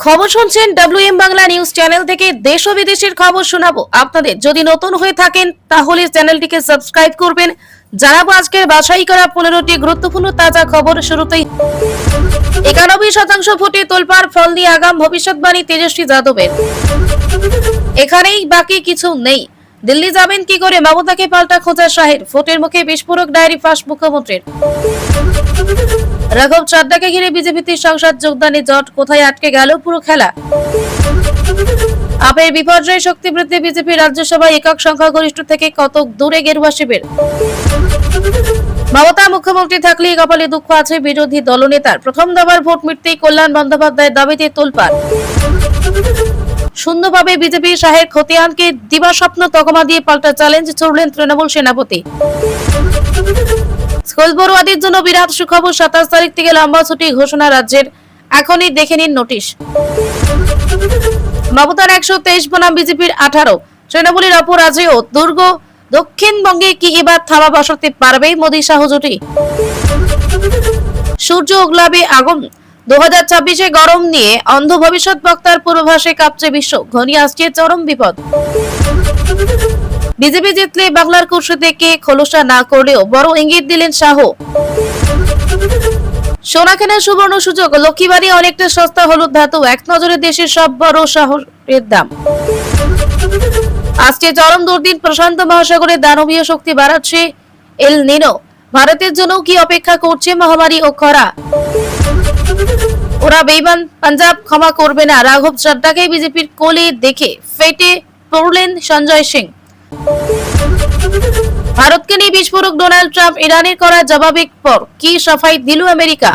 খবর শুনছেন WM Bangla news channel থেকে। দেশ ও বিদেশের খবর শোনাবো আপনাদের। যদি নতুন হয়ে থাকেন তাহলে চ্যানেলটিকে সাবস্ক্রাইব করবেন। জানাবো আজকের বাছাই করা 15টি গুরুত্বপূর্ণ তাজা খবর। শুরুতেই 91% ভোটে তোলপাড়, ফল নিয়ে আগাম ভবিষ্যৎবাণী তেজস্বী যাদবের। এখানেই, বাকি কিছু নেই। দিল্লি যাবেন কি করে, মমতাকে পাল্টা খোঁজা শাহের। ভোটের মুখে বিস্ফোরক ডায়েরি ফাঁস মুখ্যমন্ত্রীর। রাঘব চাড্ডাকে ঘিরে বিজেপিতে সংসদ যোগদানে জট, কোথায় আটকে গেল পুরো খেলা। আপের বিপর্যয় শক্তি বৃদ্ধি, বিজেপি রাজ্যসভায় একক সংখ্যাগরিষ্ঠ থেকে কত দূরে গেরুয়া শিবির। মমতা মুখ্যমন্ত্রী থাকলেই কপালে দুঃখ আছে বিরোধী দলনেতার। প্রথম দফার ভোট মিটতেই কল্যাণ বন্দ্যোপাধ্যায়ের দাবিতে তোলপাড়। শূন্যভাবে বিজেপি, শাহের খতিয়ানকে দিবাস্বপ্ন তকমা দিয়ে পাল্টা চ্যালেঞ্জ ছুড়লেন তৃণমূল সেনাপতি। স্কুল পড়ুয়াদের জন্য বিরাট সুখবর, 27 তারিখ থেকে লম্বা ছুটি ঘোষণা রাজ্যের। এখনই দেখে নিন নোটিশ। মমতার 123 বনাম বিজেপির 18, তৃণমূলের অপরাজেয় দুর্গ। দক্ষিণবঙ্গে কি এবার থামা বসাতে পারবে মোদী শাহ জুটি? সূর্য উগলাবে আগুন, 2026-এ গরম নিয়ে অন্ধ ভবিষ্যৎ বক্তার পূর্বাভাসে কাঁপছে বিশ্ব। ঘনিয়ে আসছে চরম বিপদ। বিজেপি জিতলে বাংলার কুর্সিতে কে খোলসা না করলেও বড় ইঙ্গিত দিলেন শাহ। সোনা কেনার সুবর্ণ সুযোগ, লক্ষ্মীবাড়ি অনেকটা সস্তা হলুদ ধাতু। এক নজরে দেশের সব বড় শহরের দাম। আজকে চরম দুর্দিন, প্রশান্ত মহাসাগরে দানবীয় শক্তি বাড়াচ্ছে এল নিনো। ভারতের জন্য কি অপেক্ষা করছে মহামারী ও খরা? ওরা বেঈমান, পাঞ্জাব ক্ষমা করবে না। রাঘব চাড্ডাকে বিজেপির কোলে দেখে ফেটে পড়লেন সঞ্জয় সিং। ভারতকে নিয়ে বিস্ফোরক ডোনাল্ড ট্রাম্প, ইরানের করা জবাবের পর কি সাফাই দিল আমেরিকা।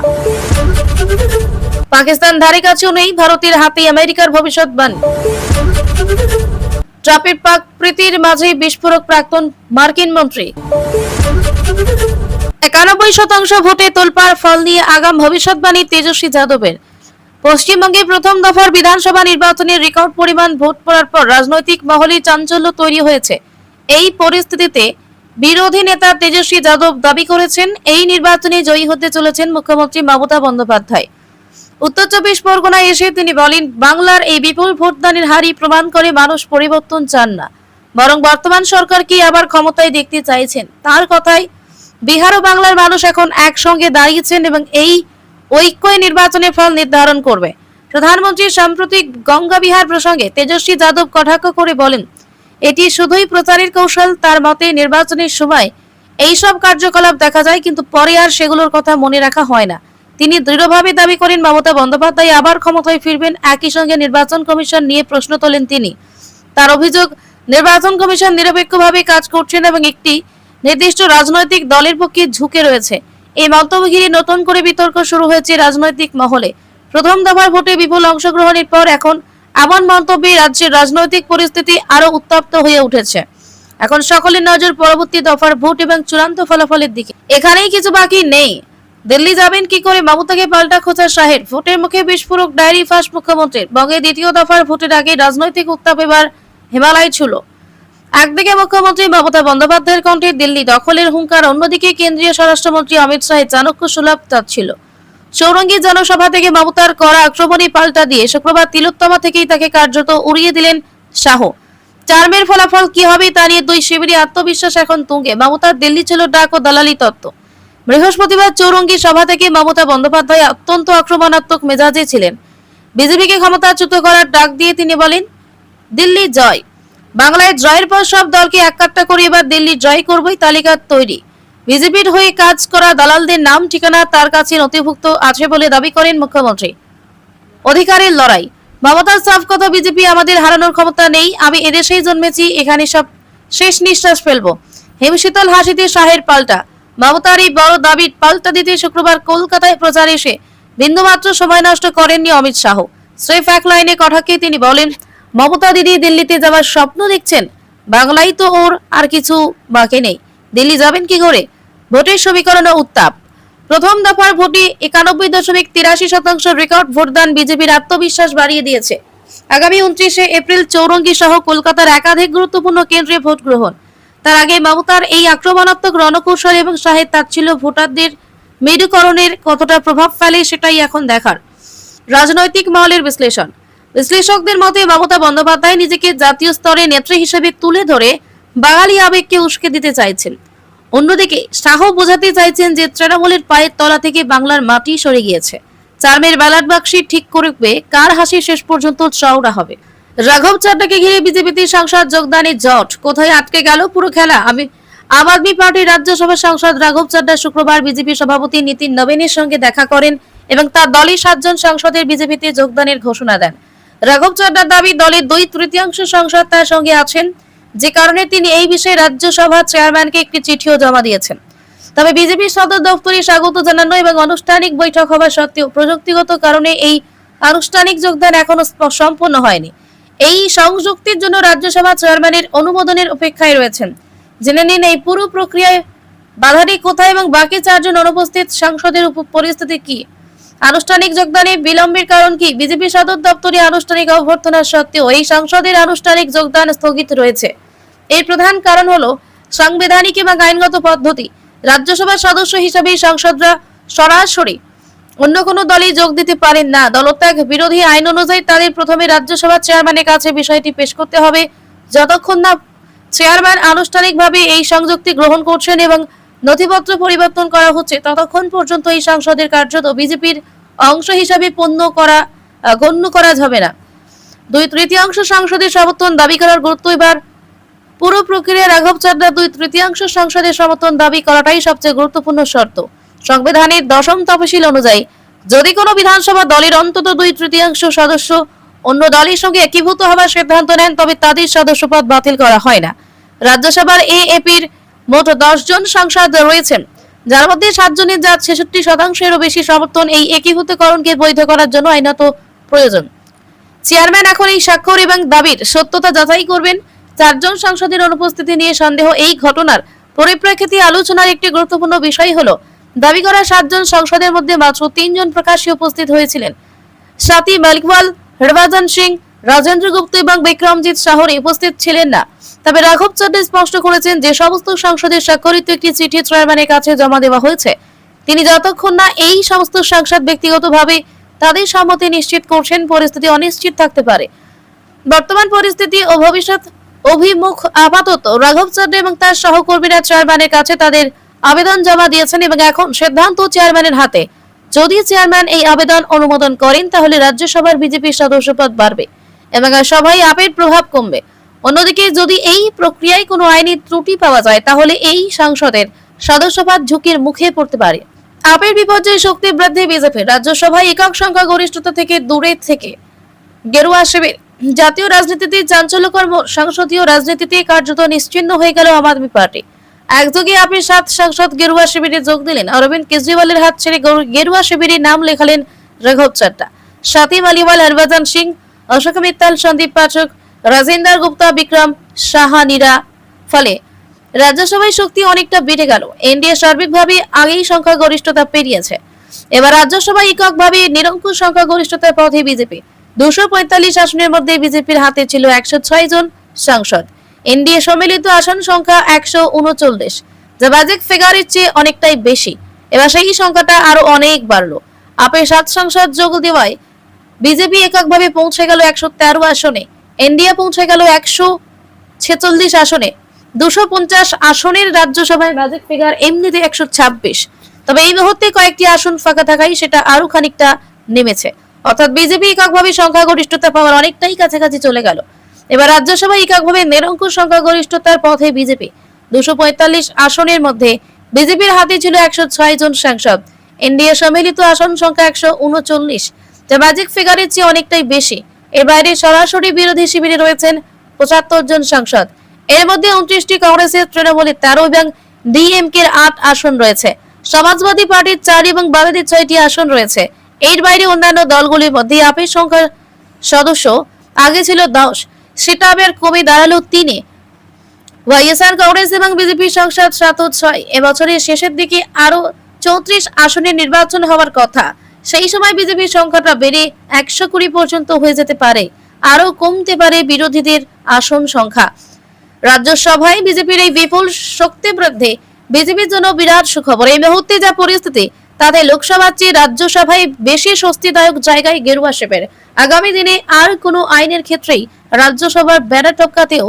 পাকিস্তান ধারে কাছেও নেই, ভারতের হাতে আমেরিকার ভবিষ্যৎবাণী। ট্রাম্পের পাক প্রীতির মাঝে বিস্ফোরক প্রাক্তন মার্কিন মন্ত্রী। 91% ভোটে তোলপাড়, ফল নিয়ে আগাম ভবিষ্যৎবাণী তেজস্বী যাদবের। পশ্চিমবঙ্গে প্রথম দফার বিধানসভা নির্বাচনের রেকর্ড পরিমাণ ভোট পড়ার পর রাজনৈতিক মহলে চাঞ্চল্য তৈরি হয়েছে। এই পরিস্থিতিতে বিরোধী নেতা তেজস্বী যাদব দাবি করেছেন, এই নির্বাচনে জয়ী হতে চলেছেন মুখ্যমন্ত্রী মমতা বন্দ্যোপাধ্যায়। উত্তর 24 পরগনায় এসে তিনি বলেন, বাংলার এই বিপুল ভোটদানের হারই প্রমাণ করে মানুষ পরিবর্তন চান না, বরং বর্তমান সরকারকে আবার ক্ষমতায় দেখতে চাইছেন। তার কথায় বিহার ও বাংলার মানুষ এখন একসঙ্গে দাঁড়িয়েছেন এবং এই ঐক্যই নির্বাচনের ফল নির্ধারণ করবে। প্রধানমন্ত্রীর সাম্প্রতিক গঙ্গা বিহার প্রসঙ্গে তেজস্বী যাদব কটাক্ষ করে বলেন, এটি শুধুই প্রচারের কৌশল। তার মতে নির্বাচনের সময় এইসব কার্যকলাপ দেখা যায়, কিন্তু পরে আর সেগুলোর কথা মনে রাখা হয় না। তিনি দৃঢ়ভাবে দাবি করেন মমতা বন্দ্যোপাধ্যায় আবার ক্ষমতায় ফিরবেন। একই সঙ্গে নির্বাচন কমিশন নিয়ে প্রশ্ন তোলেন তিনি। তার অভিযোগ, নির্বাচন কমিশন নিরপেক্ষভাবে কাজ করছেন এবং একটি নির্দিষ্ট রাজনৈতিক দলের পক্ষে ঝুঁকে রয়েছে। এই মন্তব্য ঘিরে নতুন করে বিতর্ক শুরু হয়েছে রাজনৈতিক মহলে। প্রথম দফার ভোটে বিপুল অংশগ্রহণের পর এখন এমন মন্তব্যে রাজ্যের রাজনৈতিক পরিস্থিতি আরো উত্তপ্ত হয়ে উঠেছে। এখন সকলের নজর পরবর্তী দফার ভোট এবং চূড়ান্ত ফলাফলের দিকে। এখানেই কিছু বাকি নেই। দিল্লি যাবেন কি করে, মমতাকে পাল্টা খোঁজা শাহের। ভোটের মুখে বিস্ফোরক ডায়েরি ফাঁস মুখ্যমন্ত্রীর। বঙ্গে দ্বিতীয় দফার ভোটের আগে রাজনৈতিক উত্তাপ এবার হিমালয় ছিল। একদিকে মুখ্যমন্ত্রী মমতা বন্দ্যোপাধ্যায়ের কণ্ঠে দিল্লি দখলের হুঙ্কার, অন্যদিকে কেন্দ্রীয় স্বরাষ্ট্রমন্ত্রী অমিত শাহের চাণক্য সুলভ চাচ্ছিল। চৌরঙ্গী জনসভা থেকে মমতার করা আক্রমণী পাল্টা দিয়ে শুক্রবার তিলোত্তমা থেকেই তাকে কার্যত উড়িয়ে দিলেন শাহ। চার্মের ফলাফল কি হবে তা নিয়ে দুই শিবিরই আত্মবিশ্বাস এখন তুঙ্গে। মমতার দিল্লি ছিল ডাক ও দালালি তত্ত্ব। বৃহস্পতিবার চৌরঙ্গী সভা থেকে মমতা বন্দ্যোপাধ্যায় অত্যন্ত আক্রমণাত্মক মেজাজে ছিলেন। বিজেপিকে ক্ষমতাচ্যুত করার ডাক দিয়ে তিনি বলেন, দিল্লি জয়। বাংলায় জয়ের পর সব দলকে এককাট্টা করে এবার দিল্লি জয় করবই তালিকা তৈরি। বিজেপির হয়ে কাজ করা দালালদের নাম ঠিকানা তার কাছে নথিভুক্ত আছে বলে দাবি করেন মুখ্যমন্ত্রী। অধিকারের লড়াই, মমতার সাফ কথা, বিজেপি আমাদের হারানোর ক্ষমতা নেই। আমি এদেশেই জন্মেছি, এখানে সব শেষ নিঃশ্বাস ফেলবো। হিমশীতল হাসিতে শাহের পাল্টা। মমতার এই বড় দাবির পাল্টা দিতে শুক্রবার কলকাতায় প্রচারে এসে বিন্দুমাত্র সময় নষ্ট করেননি অমিত শাহ। স্রেফ এক লাইনে কটাক্ষে তিনি বলেন, মমতা দিদি দিল্লিতে যাওয়ার স্বপ্ন দেখছেন, বাংলায় তো ওর আর কিছু বাকি নেই, দিল্লি যাবেন কি করে। ভোটের সমীকরণ ও উত্তাপ। প্রথম দফার ভোটে 91.83% রেকর্ড ভোটদান বিজেপির আত্মবিশ্বাস বাড়িয়ে দিয়েছে। আগামী 29শে এপ্রিল চৌরঙ্গী সহ কলকাতার একাধিক গুরুত্বপূর্ণ কেন্দ্রে ভোট গ্রহণ। তার আগে মমতার এই আক্রমণাত্মক রণকৌশল এবং শাহের তাচ্ছিল্য ভোটারদের মেরুকরণের কতটা প্রভাব ফেলে সেটাই এখন দেখার। রাজনৈতিক মহলের বিশ্লেষণ। বিশ্লেষকদের মতে মমতা বন্দ্যোপাধ্যায় নিজেকে জাতীয় স্তরে নেত্রী হিসেবে তুলে ধরে বাঙালি আবেগকে উস্কে দিতে চাইছেন। অন্যদিকে শাহ বোঝাতে চাইছেন যে তৃণমূলের পায়ের তলা থেকে বাংলার মাটি সরে গিয়েছে। চারমের ব্যালট বাক্সে ঠিক করবে কার হাসি শেষ পর্যন্ত চওড়া হবে। রাঘব চাড্ডাকে ঘিরে বিজেপিতে সাংসদ যোগদানের জট কোথায় আটকে গেল পুরো খেলা। আম আদমি পার্টির রাজ্যসভা সাংসদ রাঘব চাড্ডা শুক্রবার বিজেপি সভাপতি নীতিন নবীনের সঙ্গে দেখা করেন এবং তার দলের 7 জন সাংসদের বিজেপিতে যোগদানের ঘোষণা দেন। রাঘব চাড্ডার দাবি দলের 2/3 সাংসদ তার সঙ্গে আছেন, যে কারণে তিনি এই বিষয়ে রাজ্যসভা চেয়ারম্যানকে একটি চিঠিও জমা দিয়েছেন। তবে বিজেপির সদর দপ্তরে স্বাগত জানানো এবং আনুষ্ঠানিক বৈঠক হওয়া সত্ত্বেও প্রযুক্তিগত কারণে এই আনুষ্ঠানিক যোগদান এখনো সম্পন্ন হয়নি। এই সংযুক্তির জন্য রাজ্যসভা চেয়ারম্যানের অনুমোদনের অপেক্ষায় রয়েছেন। জেনে নিন এই পুরো প্রক্রিয়ায় বাধাটি কোথায় এবং বাকি 4 জন অনুপস্থিত সাংসদের পরিস্থিতি কি। আনুষ্ঠানিক যোগদানে বিলম্বের কারণ কি? বিজেপি সদর দপ্তরে আনুষ্ঠানিক অভ্যর্থনা সত্ত্বেও এই সাংসদের আনুষ্ঠানিক যোগদান স্থগিত রয়েছে। এর প্রধান কারণ হলো সাংবিধানিক এবং আইনগত পদ্ধতি। রাজ্যসভার সদস্য হিসেবে সাংসদরা সরাসরি অন্য কোনো দলে যোগ দিতে পারেন না। দলত্যাগ বিরোধী আইন অনুযায়ী তাদের প্রথমে রাজ্যসভা চেয়ারম্যানের কাছে বিষয়টি পেশ করতে হবে। যতক্ষণ না চেয়ারম্যান আনুষ্ঠানিকভাবে এই সংযুক্তি গ্রহণ করছেন এবং নথিপত্র পরিবর্তন করা হচ্ছে, ততক্ষণ পর্যন্ত এই সংসদের কার্যত বিজেপির অংশ হিসাবে গণ্য করা যাবে না। 2/3 সাংসদের সমর্থন দাবি করার গুরুত্ব এবার পুরো প্রক্রিয়ায় রাঘব চাড্ডা 2/3 সংসদের সমর্থন দাবি করাটাই সবচেয়ে গুরুত্বপূর্ণ শর্ত। সংবিধানের 10ম তফসিল অনুযায়ী যদি কোনো বিধানসভা দলের অন্তত 2/3 সদস্য অন্য দলের সঙ্গে একীভূত হওয়ার সিদ্ধান্ত নেন, তবে তাদের সদস্যপদ বাতিল করা হয় না। রাজ্যসভার এএপির মোট 10 জন সাংসদ রয়েছেন, যার মধ্যে 7 জনের যা 66%-এরও বেশি সমর্থন এই একীভূতকরণকে বৈধ করার জন্য আইনত প্রয়োজন। চেয়ারম্যান এখন এই স্বাক্ষর এবং দাবির সত্যতা যাচাই করবেন। 4 জন সাংসদের অনুপস্থিতি নিয়ে সন্দেহ। এই ঘটনার পরিপ্রেক্ষিতে আলোচনার একটি গুরুত্বপূর্ণ বিষয় হলো দাবি করা 7 জন সাংসদের মধ্যে মাত্র 3 জন প্রকাশ্যে উপস্থিত হয়েছিলেন। সাথী মালিকওয়াল, হরভজন সিং, রাজেন্দ্র গুপ্ত এবং বিক্রমজিৎ সাহরে উপস্থিত ছিলেন না। তবে রাঘব চাড্ডা স্পষ্ট করেছেন যে সমস্ত সাংসদের স্বাক্ষরিত একটি চিঠি চেয়ারম্যানের কাছে জমা দেওয়া হয়েছে। তিনি যতক্ষণ না এই সমস্ত সাংসদ ব্যক্তিগতভাবে তাদের সম্মতি নিশ্চিত করছেন, পরিস্থিতি অনিশ্চিত থাকতে পারে। বর্তমান পরিস্থিতি ও ভবিষ্যৎ অভিমুখ আপাতত রাঘব চাড্ডা এবং তার সহকর্মীরা চেয়ারম্যানের কাছে তাদের আবেদন জমা দিয়েছেন এবং এখন সিদ্ধান্ত চেয়ারম্যানের হাতে। যদি চেয়ারম্যান এই আবেদন অনুমোদন করেন, তাহলে রাজ্যসভার বিজেপির সদস্যপদ বাড়বে এবং সভায় আপের প্রভাব কমবে। অন্যদিকে যদি এই প্রক্রিয়ায় কোনো আইনি ত্রুটি পাওয়া যায়, তাহলে এই সংসদের সদস্যপদ ঝুঁকির মুখে পড়তে পারে। আপের বিপর্যয় শক্তি বৃদ্ধি বিজেপির। রাজ্যসভায় একক সংখ্যা গরিষ্ঠতা থেকে দূরে থেকে গেরুয়া শিবির। জাতীয় রাজনীতিতে চাঞ্চল্যকর সংসদীয় রাজনীতিতে কার্যত নিশ্চিহ্ন হয়ে গেল আম আদমি পার্টি। একযোগে আপের 7 সাংসদ গেরুয়া শিবিরে যোগ দিলেন। অরবিন্দ কেজরিওয়ালের হাত ছেড়ে গেরুয়া শিবিরে নাম লেখালেন রাঘব চাড্ডা। সাথী মালিওয়াল, হরভজন সিং, অশোক মিত্তাল, সন্দীপ পাঠক, রাজেন্দ্র গুপ্তা, বিক্রম সাহানিরা। ফলে রাজ্যসভায় শক্তি অনেকটা বেড়ে গেল। এনডিএ সার্বিকভাবে আগেই সংখ্যাগরিষ্ঠতা পেরিয়েছে। এবার রাজ্যসভায় এককভাবে নিরঙ্কুশ সংখ্যাগরিষ্ঠতার পথে বিজেপি। 245 আসনের মধ্যে বিজেপির হাতে ছিল 106 জন সাংসদ। এনডিএ সম্মিলিত আসন সংখ্যা 139, যা বাজেট ফিগারের চেয়ে অনেকটাই বেশি। এবার সেই সংখ্যাটা আরো অনেক বাড়লো। আপের 7 সাংসদ যোগ দেওয়ায় বিজেপি এককভাবে পৌঁছে গেল 113 আসনে। এনডিএ পৌঁছে গেল 146 আসনে। 250 আসনের রাজ্যসভায় বাজেট ফিগার এমনিতে 126। তবে এই মুহূর্তে কয়েকটি আসন ফাঁকা থাকায় সেটা আরো খানিকটা নেমেছে। অর্থাৎ বিজেপি এককভাবে সংখ্যাগরিষ্ঠতা পাওয়ার অনেকটাই কাছাকাছি চলে গেল। এবার রাজ্যসভায় এককভাবে নিরঙ্কুশ সংখ্যাগরিষ্ঠতার পথে বিজেপি। 245 আসনের মধ্যে বিজেপির হাতে ছিল 106 জন সাংসদ। এনডিএ সম্মিলিত আসন সংখ্যা 139, যা বাজেট ফিগারের চেয়ে অনেকটাই বেশি। এর বাইরে সরাসরি বিরোধী শিবিরে রয়েছেন 75 জন সাংসদ। এর মধ্যে 29টি কংগ্রেসের, তৃণমূলের 13 এবং ডিএমকের 8 আসন রয়েছে। সমাজবাদী পার্টির 4 এবং বামেদের 6টি আসন রয়েছে। এর বাইরে অন্যান্য দলগুলির মধ্যে আপের সংখ্যা সদস্য আগে ছিল 10, সেটা আবার কমে দাঁড়ালো 3-এ। ওয়াইএসআর, কংগ্রেস এবং বিজেপি সংসদ 7 ও 6। এবছরের শেষের দিকে আরো 34 আসনের নির্বাচন হওয়ার কথা। সেই সময় বিজেপির সংখ্যাটা বেড়ে 120 পর্যন্ত হয়ে যেতে পারে। আরো কমতে পারে বিরোধীদের আসন সংখ্যা। রাজ্যসভায় বিজেপির এই বিপুল শক্তি বৃদ্ধি বিজেপির জন্য বিরাট সুখবর। এই মুহূর্তে যা পরিস্থিতি, তাতে লোকসভার চেয়ে রাজ্যসভায় বেশি স্বস্তিদায়ক জায়গায় গেরুয়া শিবির। আগামী দিনে আর কোনো আইনের ক্ষেত্রেই রাজ্যসভার বেড়া টপকাতেও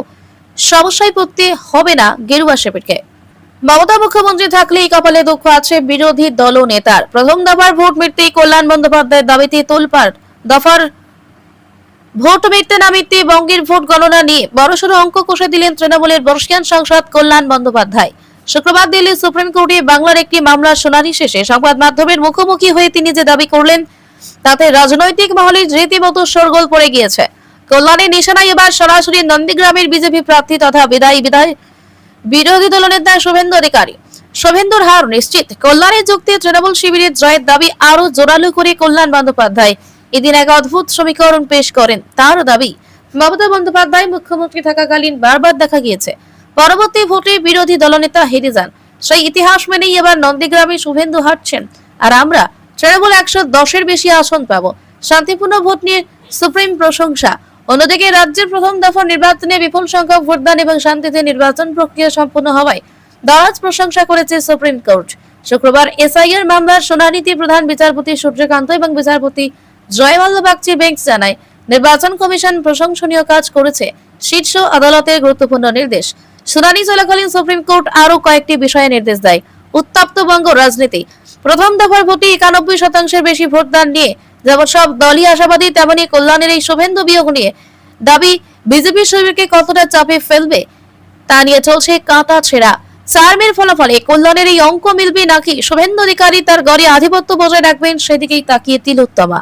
সমস্যায় পড়তে হবে না গেরুয়া শিবিরকে। মমতা মুখ্যমন্ত্রী থাকলেই কপালে দুঃখ আছে বিরোধী দল নেতার। প্রথম দফার ভোট মিটতেই কল্যাণ বন্দ্যোপাধ্যায়ের দাবিতে তোলপাড়। দফার ভোট মিটতে না মিটতে বঙ্গের ভোট গণনা নিয়ে বড়সড় অঙ্ক কষে দিলেন তৃণমূলের বর্ষিয়ান সাংসদ কল্যাণ বন্দ্যোপাধ্যায়। শুক্রবার দিল্লি সুপ্রিম কোর্টে বাংলার একটি মামলার শুনানি শেষে সংবাদ মাধ্যমের মুখোমুখি হয়ে তিনি যে দাবি করলেন তাতে রাজনৈতিক মহলে রীতিমতো শোরগোল পড়ে গিয়েছে। কল্যাণের নিশানায় এবার সরাসরি নন্দীগ্রামের বিজেপি প্রার্থী তথা বিরোধী দলনেতা শুভেন্দু অধিকারী। শুভেন্দুর হার নিশ্চিত। কল্যাণের যুক্তি তৃণমূল শিবিরের জয়ের দাবি আরো জোরালো করে কল্যাণ বন্দ্যোপাধ্যায় এদিন এক অদ্ভুত সমীকরণ পেশ করেন। তার দাবি, মমতা বন্দ্যোপাধ্যায় মুখ্যমন্ত্রী থাকাকালীন বারবার দেখা গিয়েছে পরবর্তী ভোটে বিরোধী দলনেতা হেরে যান। সেই ইতিহাস মেনেই এবার নন্দীগ্রামে শুভেন্দু হারছেন, আর আমরা তৃণমূল 110-এর বেশি আসন পাব। শান্তিপূর্ণ ভোট নিয়ে সুপ্রিম প্রশংসা। অন্যদিকে রাজ্যের প্রথম দফা নির্বাচনে বিপুল সংখ্যক ভোটদান এবং শান্তিতে নির্বাচন প্রক্রিয়া সম্পন্ন হওয়ায় দারাজ প্রশংসা করেছে সুপ্রিম কোর্ট। শুক্রবার এসআইআর মামলার শুনানিতে প্রধান বিচারপতি সূর্যকান্ত এবং বিচারপতি জয়মাল্য বাগচির বেঞ্চ জানায়, নির্বাচন কমিশন প্রশংসনীয় কাজ করেছে। শীর্ষ আদালতের গুরুত্বপূর্ণ নির্দেশ। শুনানি চলাকালীন সুপ্রিম কোর্ট আরো কয়েকটি বিষয়ে নির্দেশ দেয়। উত্তপ্ত বঙ্গ রাজনীতি। প্রথম দফার ভোটে 91% বেশি ভোটদান নিয়ে যেমন সব দলই আশাবাদী, তেমনি কল্যাণের এই শুভেন্দু বিয়োগ নিয়ে দাবি বিজেপি শিবিরকে কতটা চাপে ফেলবে তা নিয়ে চলছে কাঁটা ছেঁড়া। চার্মের ফলাফলে কল্যাণের এই অঙ্ক মিলবে নাকি শুভেন্দু অধিকারী তার গড়ে আধিপত্য বজায় রাখবেন, সেদিকেই তাকিয়ে তিলোত্তমা।